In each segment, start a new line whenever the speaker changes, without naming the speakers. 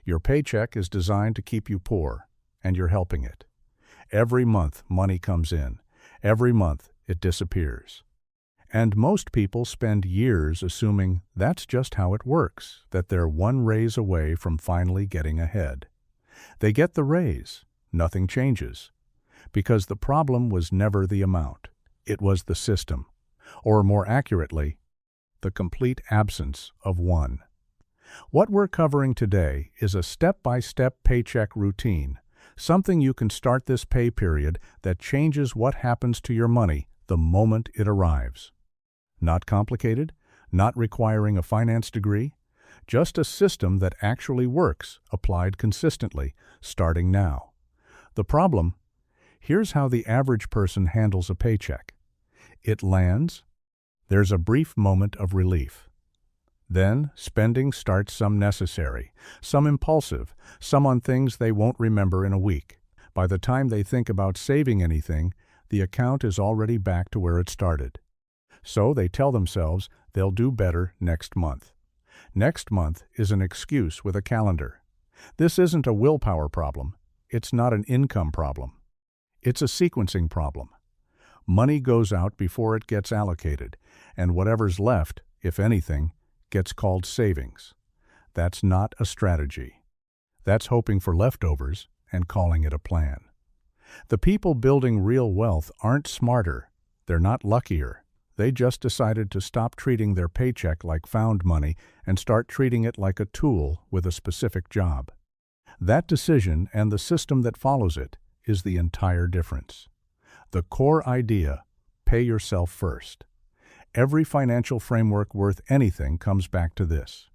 Your paycheck is designed to keep you poor, and you're helping it. Every month, money comes in. Every month, it disappears. And most people spend years assuming that's just how it works, that they're one raise away from finally getting ahead. They get the raise. Nothing changes. Because the problem was never the amount. It was the system. Or more accurately, the complete absence of one. What we're covering today is a step-by-step paycheck routine, something you can start this pay period that changes what happens to your money the moment it arrives. Not complicated, not requiring a finance degree, just a system that actually works, applied consistently, starting now. The problem? Here's how the average person handles a paycheck. It lands. There's a brief moment of relief. Then, spending starts, some necessary, some impulsive, some on things they won't remember in a week. By the time they think about saving anything, the account is already back to where it started. So they tell themselves they'll do better next month. Next month is an excuse with a calendar. This isn't a willpower problem. It's not an income problem. It's a sequencing problem. Money goes out before it gets allocated, and whatever's left, if anything, gets called savings. That's not a strategy. That's hoping for leftovers and calling it a plan. The people building real wealth aren't smarter. They're not luckier. They just decided to stop treating their paycheck like found money and start treating it like a tool with a specific job. That decision and the system that follows it is the entire difference. The core idea, pay yourself first. Every financial framework worth anything comes back to this.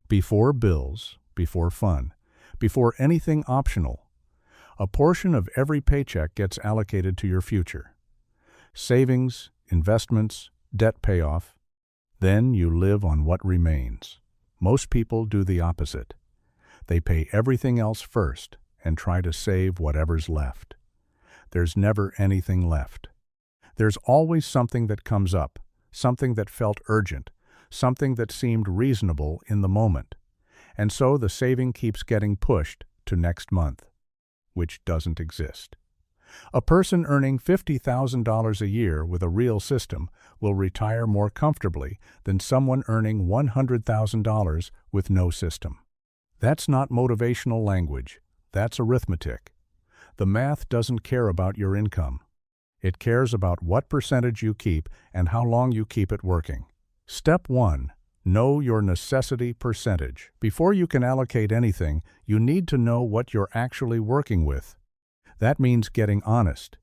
Before bills, before fun, before anything optional, a portion of every paycheck gets allocated to your future. Savings, investments, debt payoff. Then you live on what remains. Most people do the opposite. They pay everything else first and try to save whatever's left. There's never anything left. There's always something that comes up, something that felt urgent, something that seemed reasonable in the moment. And so the saving keeps getting pushed to next month, which doesn't exist. A person earning $50,000 a year with a real system will retire more comfortably than someone earning $100,000 with no system. That's not motivational language. That's arithmetic. The math doesn't care about your income. It cares about what percentage you keep and how long you keep it working. Step 1. Know your necessity percentage. Before you can allocate anything, you need to know what you're actually working with. That means getting honest,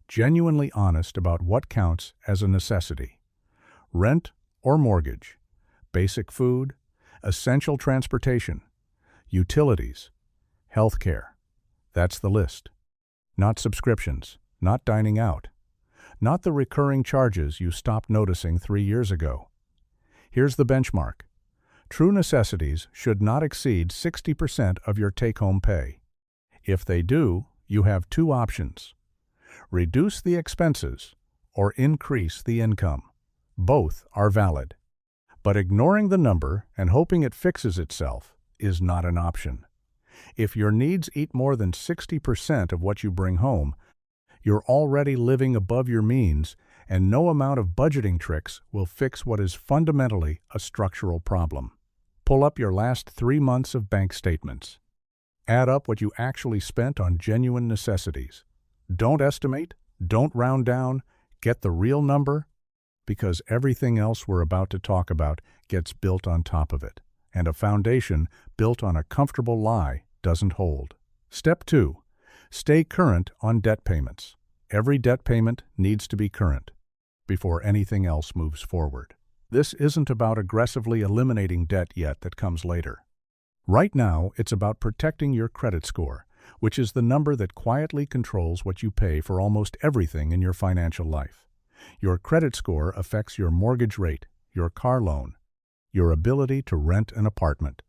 genuinely honest about what counts as a necessity. Rent or mortgage, basic food, essential transportation, utilities, healthcare. That's the list. Not subscriptions, not dining out, not the recurring charges you stopped noticing 3 years ago. Here's the benchmark. True necessities should not exceed 60% of your take-home pay. If they do, you have two options: reduce the expenses or increase the income. Both are valid. But ignoring the number and hoping it fixes itself is not an option. If your needs eat more than 60% of what you bring home, you're already living above your means, and no amount of budgeting tricks will fix what is fundamentally a structural problem. Pull up your last 3 months of bank statements. Add up what you actually spent on genuine necessities. Don't estimate, don't round down, get the real number, because everything else we're about to talk about gets built on top of it, and a foundation built on a comfortable lie doesn't hold. Step 2. Stay current on debt payments. Every debt payment needs to be current before anything else moves forward. This isn't about aggressively eliminating debt yet, that comes later. Right now, it's about protecting your credit score, which is the number that quietly controls what you pay for almost everything in your financial life. Your credit score affects your mortgage rate, your car loan, your ability to rent an apartment.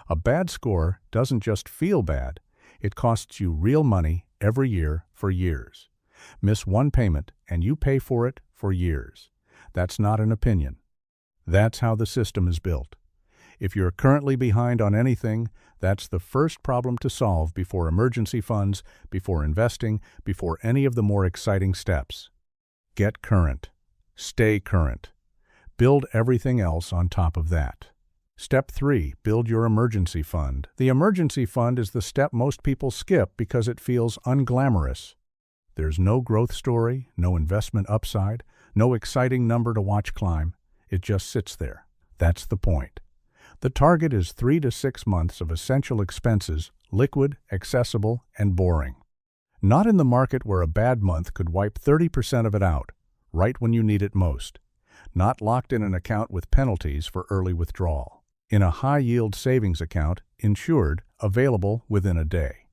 A bad score doesn't just feel bad, it costs you real money every year for years. Miss one payment and you pay for it for years. That's not an opinion. That's how the system is built. If you're currently behind on anything, That's the first problem to solve before emergency funds, before investing, before any of the more exciting steps. Get current. Stay current. Build everything else on top of that. Step 3. Build your emergency fund. The emergency fund is the step most people skip because it feels unglamorous. There's no growth story, no investment upside, no exciting number to watch climb. It just sits there. That's the point. The target is 3 to 6 months of essential expenses, liquid, accessible, and boring. Not in the market where a bad month could wipe 30% of it out, right when you need it most. Not locked in an account with penalties for early withdrawal. In a high-yield savings account, insured, available within a day.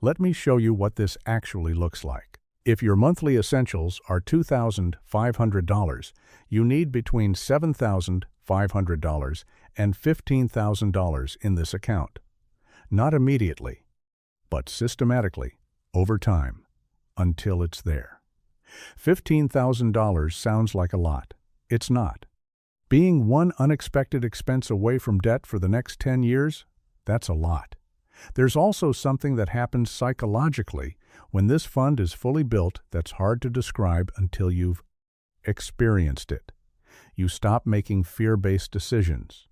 Let me show you what this actually looks like. If your monthly essentials are $2,500, you need between $7,500 and $15,000 in this account. Not immediately, but systematically, over time, until it's there. $15,000 sounds like a lot. It's not. Being one unexpected expense away from debt for the next 10 years, that's a lot. There's also something that happens psychologically when this fund is fully built that's hard to describe until you've experienced it. You stop making fear-based decisions.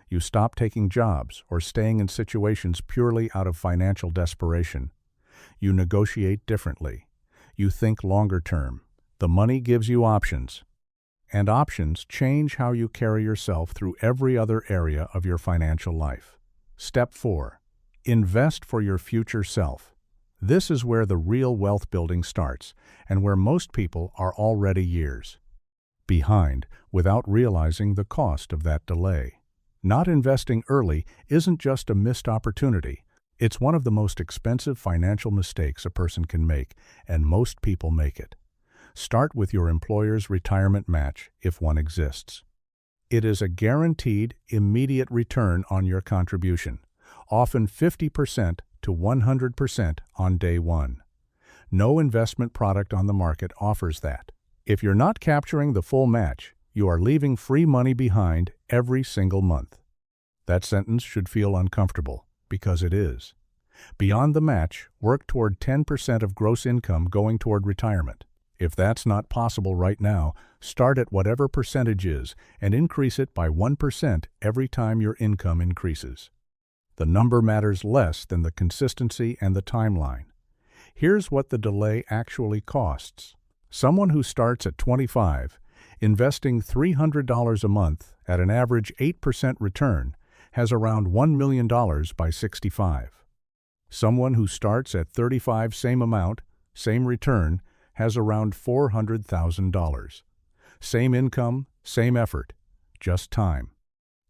You stop taking jobs or staying in situations purely out of financial desperation. You negotiate differently. You think longer term. The money gives you options. And options change how you carry yourself through every other area of your financial life. Step 4. Invest for your future self. This is where the real wealth building starts, and where most people are already years behind without realizing the cost of that delay. Not investing early isn't just a missed opportunity. It's one of the most expensive financial mistakes a person can make, and most people make it. Start with your employer's retirement match, if one exists. It is a guaranteed, immediate return on your contribution, often 50% to 100% on day one. No investment product on the market offers that. If you're not capturing the full match, you are leaving free money behind every single month. That sentence should feel uncomfortable, because it is. Beyond the match, work toward 10% of gross income going toward retirement. If that's not possible right now, start at whatever percentage is and increase it by 1% every time your income increases. The number matters less than the consistency and the timeline. Here's what the delay actually costs. Someone who starts at 25, investing $300 a month at an average 8% return, has around $1 million by 65. Someone who starts at 35, same amount, same return, has around $400,000. Same income, same effort, just time.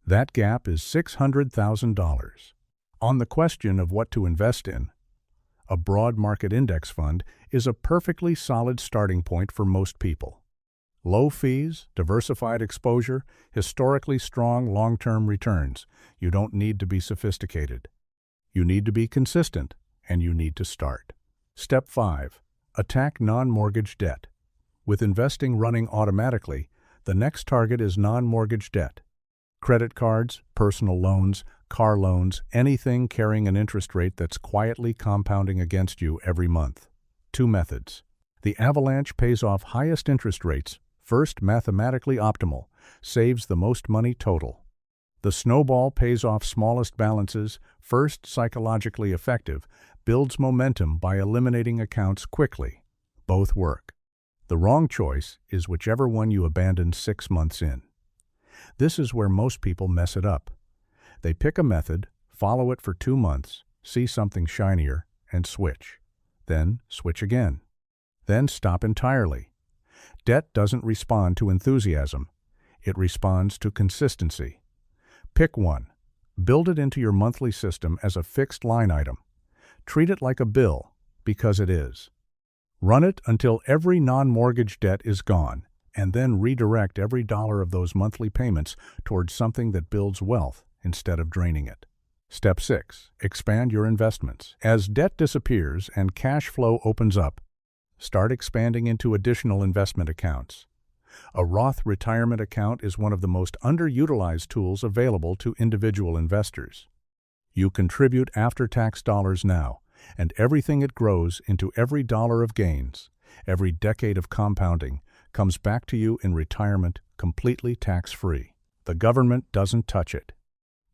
That gap is $600,000. On the question of what to invest in, a broad market index fund is a perfectly solid starting point for most people. Low fees, diversified exposure, historically strong long-term returns. You don't need to be sophisticated. You need to be consistent, and you need to start. Step 5. Attack non-mortgage debt. With investing running automatically, the next target is non-mortgage debt. Credit cards, personal loans, car loans, anything carrying an interest rate that's quietly compounding against you every month. 2 methods. The avalanche pays off highest interest rates, first mathematically optimal, saves the most money total. The snowball pays off smallest balances, first psychologically effective, builds momentum by eliminating accounts quickly. Both work. The wrong choice is whichever one you abandon 6 months in. This is where most people mess it up. They pick a method, follow it for 2 months, see something shinier, and switch. Then switch again. Then stop entirely. Debt doesn't respond to enthusiasm. It responds to consistency. Pick one. Build it into your monthly system as a fixed line item. Treat it like a bill, because it is. Run it until every non-mortgage debt is gone, and then redirect every dollar of those monthly payments towards something that builds wealth instead of draining it. Step 6. Expand your investments. As debt disappears and cash flow opens up, start expanding into additional investment accounts. A Roth retirement account is one of the most underutilized tools available to individual investors. You contribute after-tax dollars now, and everything it grows into every dollar of gains, every decade of compounding, comes back to you in retirement completely tax-free. The government doesn't touch it.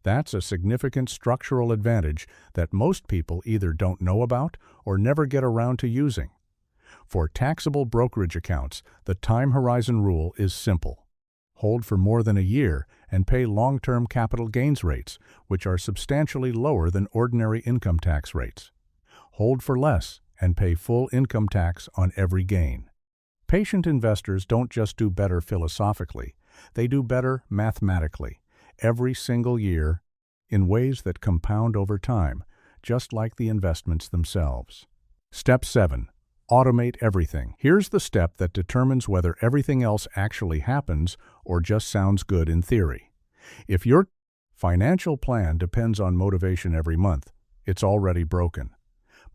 That's a significant structural advantage that most people either don't know about or never get around to using. For taxable brokerage accounts, the time horizon rule is simple. Hold for more than a year and pay long-term capital gains rates, which are substantially lower than ordinary income tax rates. Hold for less and pay full income tax on every gain. Patient investors don't just do better philosophically, they do better mathematically, every single year, in ways that compound over time, just like the investments themselves. Step 7. Automate everything. Here's the step that determines whether everything else actually happens or just sounds good in theory. If your financial plan depends on motivation every month, it's already broken.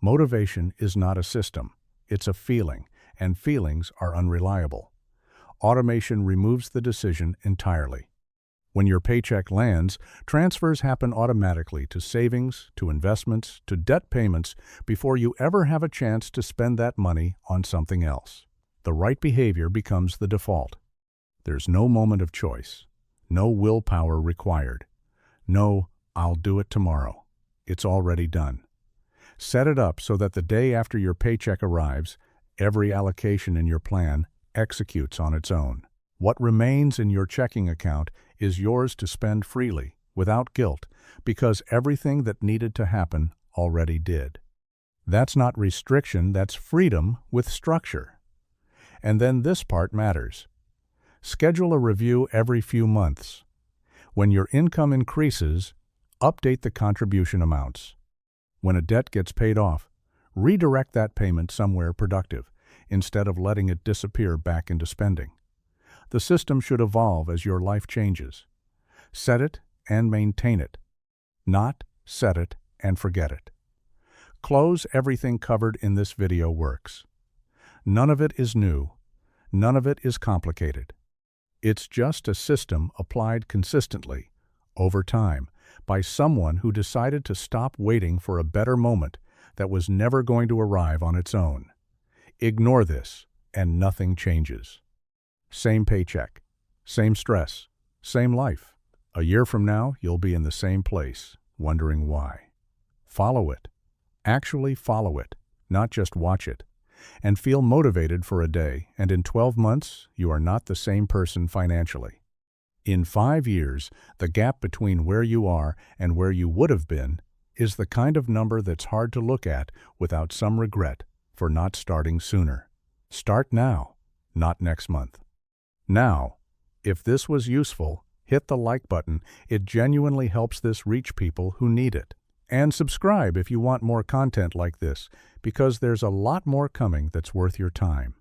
Motivation is not a system, it's a feeling, and feelings are unreliable. Automation removes the decision entirely. When your paycheck lands, transfers happen automatically to savings, to investments, to debt payments before you ever have a chance to spend that money on something else. The right behavior becomes the default. There's no moment of choice, no willpower required, no "I'll do it tomorrow." It's already done. Set it up so that the day after your paycheck arrives, every allocation in your plan executes on its own. What remains in your checking account is yours to spend freely, without guilt, because everything that needed to happen already did. That's not restriction, that's freedom with structure. And then this part matters. Schedule a review every few months. When your income increases, update the contribution amounts. When a debt gets paid off, redirect that payment somewhere productive, instead of letting it disappear back into spending. The system should evolve as your life changes. Set it and maintain it, not set it and forget it. Close everything covered in this video works. None of it is new. None of it is complicated. It's just a system applied consistently, over time, by someone who decided to stop waiting for a better moment that was never going to arrive on its own. Ignore this, and nothing changes. Same paycheck, same stress, same life. A year from now, you'll be in the same place, wondering why. Follow it. Actually follow it, not just watch it. And feel motivated for a day, and in 12 months, you are not the same person financially. In 5 years, the gap between where you are and where you would have been is the kind of number that's hard to look at without some regret for not starting sooner. Start now, not next month. Now, if this was useful, hit the like button. It genuinely helps this reach people who need it. And subscribe if you want more content like this, because there's a lot more coming that's worth your time.